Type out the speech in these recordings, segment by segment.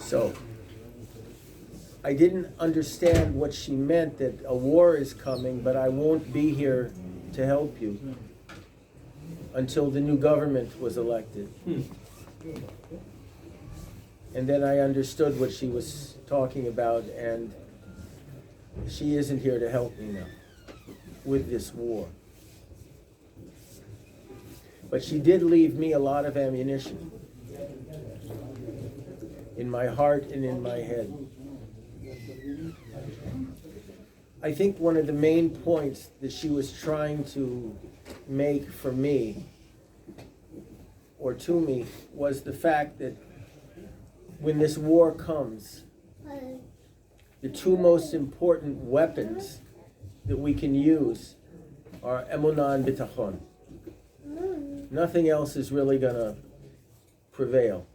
So I didn't understand what she meant, that a war is coming, but I won't be here to help you until the new government was elected. And then I understood what she was talking about, and she isn't here to help me now with this war. But she did leave me a lot of ammunition in my heart and in my head. I think one of the main points that she was trying to make for me, or to me, was the fact that when this war comes, the two most important weapons that we can use are emunah and bitachon. Nothing else is really going to prevail.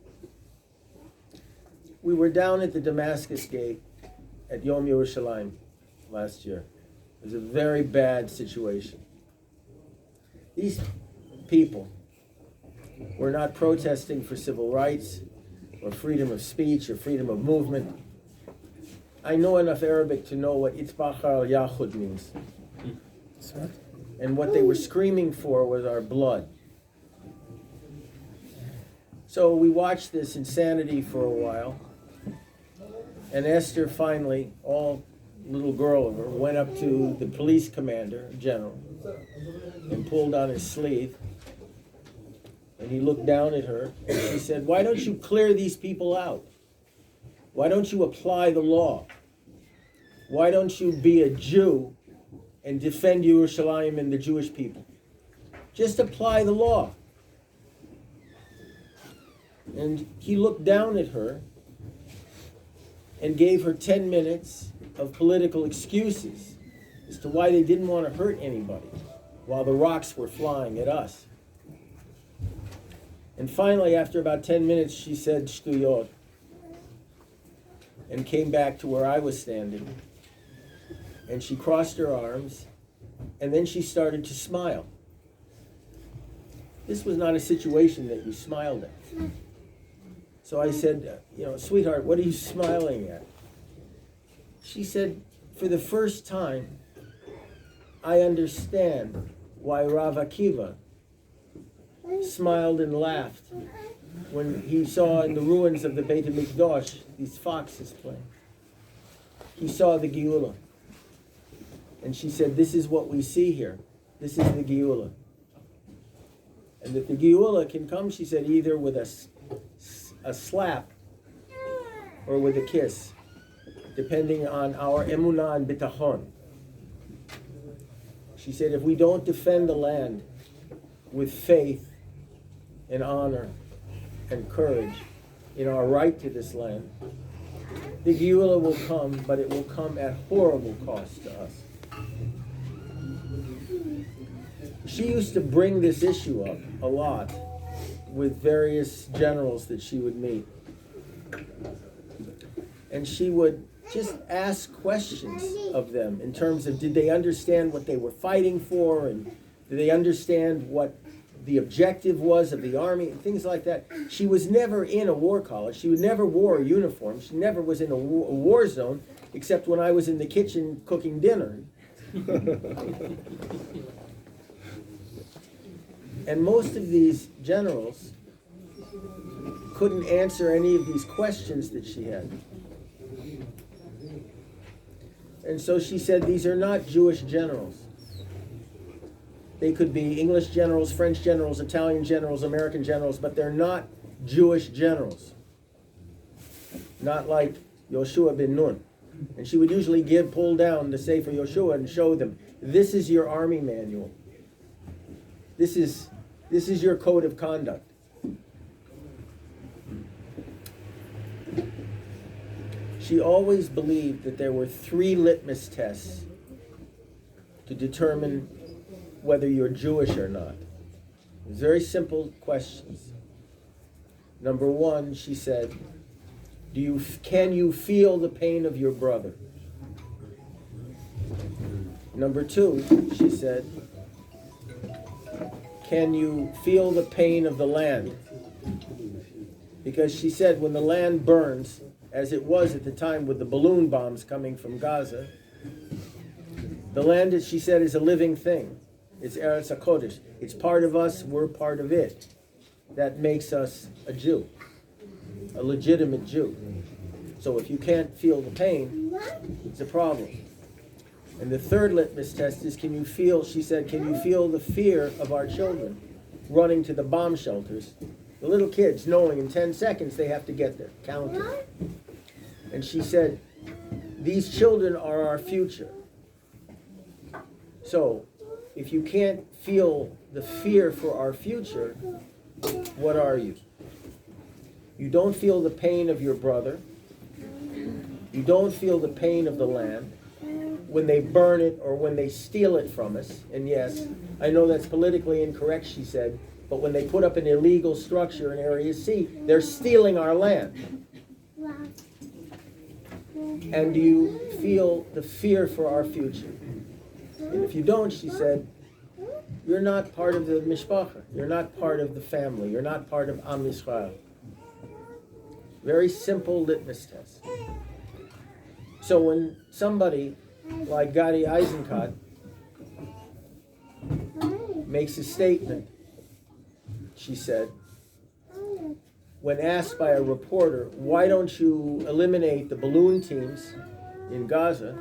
We were down at the Damascus Gate at Yom Yerushalayim last year. It was a very bad situation. These people were not protesting for civil rights or freedom of speech or freedom of movement. I know enough Arabic to know what Itbach al-Yahud means. And what they were screaming for was our blood. So we watched this insanity for a while. And Esther finally, all little girl of her, went up to the police commander, general, and pulled on his sleeve. And he looked down at her, and she said, "Why don't you clear these people out? Why don't you apply the law? Why don't you be a Jew and defend Yerushalayim and the Jewish people? Just apply the law." And he looked down at her and gave her 10 minutes of political excuses as to why they didn't want to hurt anybody while the rocks were flying at us. And finally, after about 10 minutes, she said shtuyot and came back to where I was standing. And she crossed her arms, and then she started to smile. This was not a situation that you smiled at. So I said, "Sweetheart, what are you smiling at?" She said, "For the first time, I understand why Rav Akiva smiled and laughed when he saw in the ruins of the Beit HaMikdash these foxes playing. He saw the Geula." And she said, "This is what we see here. This is the Geula." And that the Geula can come, she said, either with a slap or with a kiss, depending on our emunah and bitachon. She said, if we don't defend the land with faith and honor and courage in our right to this land, the Geula will come, but it will come at horrible cost to us. She used to bring this issue up a lot with various generals that she would meet. And she would just ask questions of them in terms of, did they understand what they were fighting for, and did they understand what the objective was of the army, and things like that. She was never in a war college. She never wore a uniform. She never was in a war zone, except when I was in the kitchen cooking dinner. And most of these generals couldn't answer any of these questions that she had. And so she said, these are not Jewish generals. They could be English generals, French generals, Italian generals, American generals, but they're not Jewish generals. Not like Yoshua ben Nun. And she would usually pull down the Sefer Yoshua and show them, this is your army manual. This is your code of conduct. She always believed that there were 3 litmus tests to determine whether you're Jewish or not. Very simple questions. Number 1, she said, can you feel the pain of your brother? Number 2, she said, can you feel the pain of the land? Because she said when the land burns, as it was at the time with the balloon bombs coming from Gaza. The land, as she said, is a living thing. It's Eretz HaKodesh. It's part of us, we're part of it. That makes us a Jew, a legitimate Jew. So if you can't feel the pain, it's a problem. And the third litmus test is, can you feel, she said, can you feel the fear of our children running to the bomb shelters? The little kids knowing in 10 seconds they have to get there, counting. And she said, these children are our future. So, if you can't feel the fear for our future, what are you? You don't feel the pain of your brother. You don't feel the pain of the land when they burn it or when they steal it from us. And yes, I know that's politically incorrect, she said, but when they put up an illegal structure in Area C, they're stealing our land. And do you feel the fear for our future? And if you don't, she said, you're not part of the mishpacha. You're not part of the family. You're not part of Am Yisrael. Very simple litmus test. So when somebody like Gadi Eisenkot makes a statement, she said, when asked by a reporter, why don't you eliminate the balloon teams in Gaza?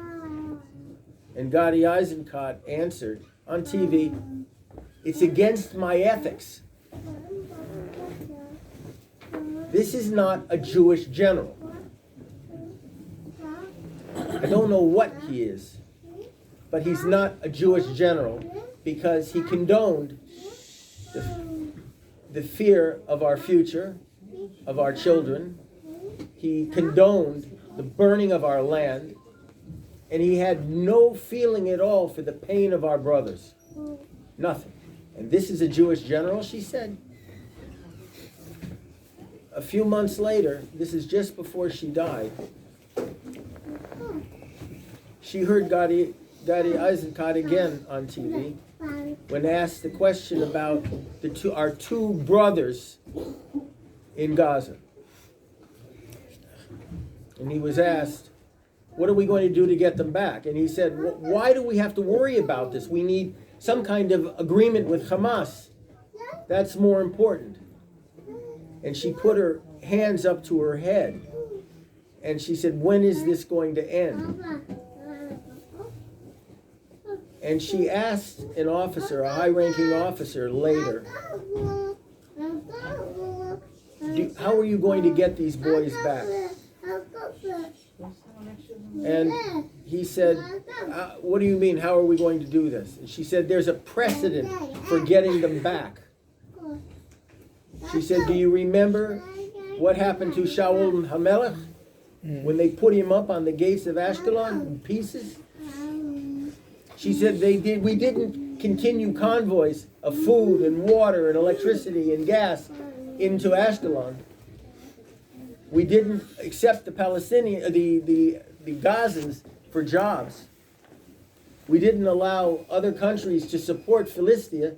And Gadi Eisenkot answered on TV, it's against my ethics. This is not a Jewish general. I don't know what he is, but he's not a Jewish general because he condoned the fear of our future, of our children. He condoned the burning of our land, and he had no feeling at all for the pain of our brothers. Nothing. And this is a Jewish general, she said. A few months later, this is just before she died, she heard Gadi Eisenkot again on TV when asked the question about our two brothers in Gaza. And he was asked, what are we going to do to get them back? And he said, why do we have to worry about this? We need some kind of agreement with Hamas. That's more important. And she put her hands up to her head. And she said, when is this going to end? And she asked an officer, a high-ranking officer later, how are you going to get these boys back? And he said, what do you mean, how are we going to do this? And she said, there's a precedent for getting them back. She said, do you remember what happened to Shaul HaMelech when they put him up on the gates of Ashkelon in pieces? She said, we didn't continue convoys of food and water and electricity and gas into Ashkelon. We didn't accept the Palestinians, the Gazans for jobs. We didn't allow other countries to support Philistia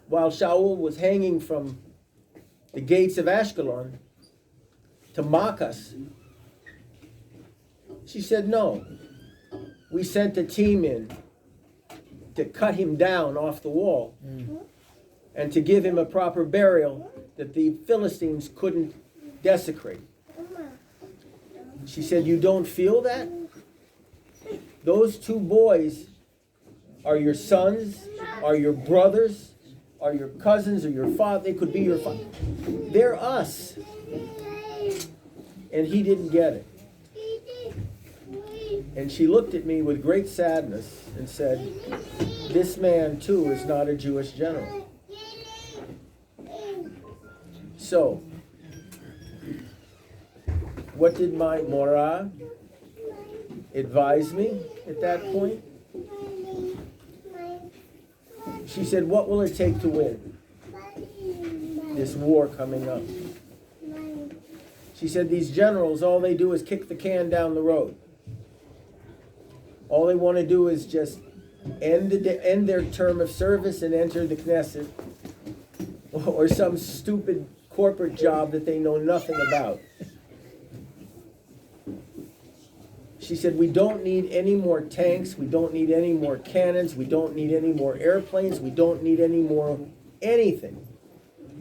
while Shaul was hanging from the gates of Ashkelon to mock us. She said, no. We sent a team in to cut him down off the wall and to give him a proper burial that the Philistines couldn't desecrate. She said, you don't feel that? Those two boys are your sons, are your brothers, are your cousins, or your father. They could be your father. They're us. And he didn't get it. And she looked at me with great sadness and said, this man too is not a Jewish general. So, what did my Mora advise me at that point? She said, what will it take to win this war coming up? She said, these generals, all they do is kick the can down the road. All they want to do is just end their term of service and enter the Knesset or some stupid corporate job that they know nothing about. she said, we don't need any more tanks, we don't need any more cannons, we don't need any more airplanes, we don't need any more anything,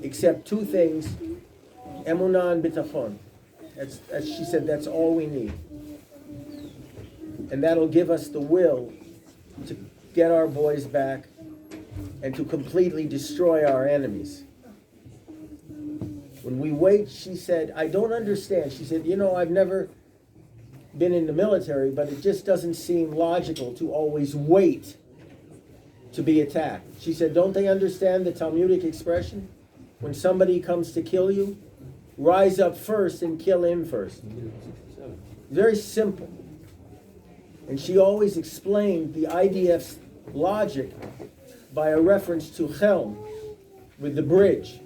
except two things, emunah and bitachon. As she said, that's all we need. And that'll give us the will to get our boys back and to completely destroy our enemies. When we wait, she said, I don't understand. She said, I've never been in the military, but it just doesn't seem logical to always wait to be attacked. She said, don't they understand the Talmudic expression? When somebody comes to kill you, rise up first and kill him first. Very simple. And she always explained the IDF's logic by a reference to Chelm, with the bridge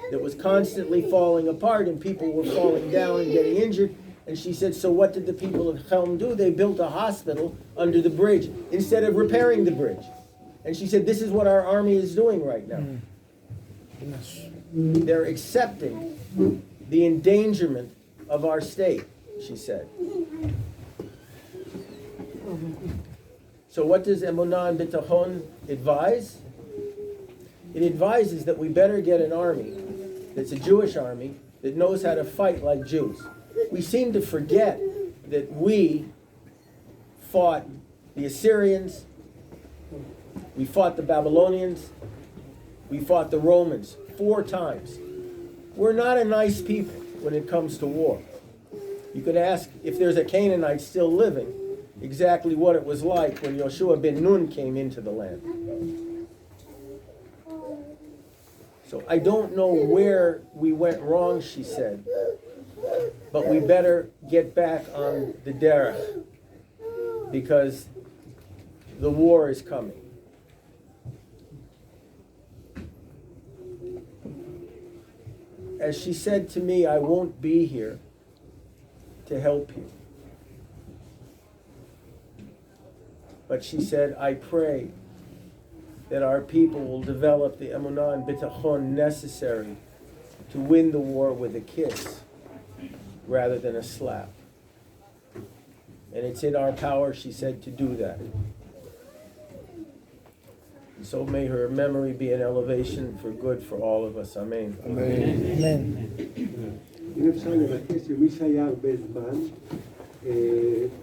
that was constantly falling apart and people were falling down and getting injured. And she said, so what did the people of Chelm do? They built a hospital under the bridge instead of repairing the bridge. And she said, this is what our army is doing right now. They're accepting the endangerment of our state, she said. So what does Emunah and Bitachon advise? It advises that we better get an army that's a Jewish army that knows how to fight like Jews. We seem to forget that we fought the Assyrians, we fought the Babylonians, we fought the Romans 4 times. We're not a nice people when it comes to war. You could ask if there's a Canaanite still living exactly what it was like when Yoshua ben Nun came into the land. So I don't know where we went wrong, she said, but we better get back on the derech because the war is coming. As she said to me, I won't be here to help you. But she said, I pray that our people will develop the emunah and bitachon necessary to win the war with a kiss rather than a slap. And it's in our power, she said, to do that. So may her memory be an elevation for good for all of us. Amen. Amen. אם אפשר לבקש שמי שהיה הרבה זמן,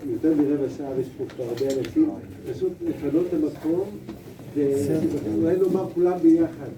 יותר מרבע שעה ויש פה כבר הרבה אנשים, פשוט לפנות את המקום ואולי נאמר כולם ביחד.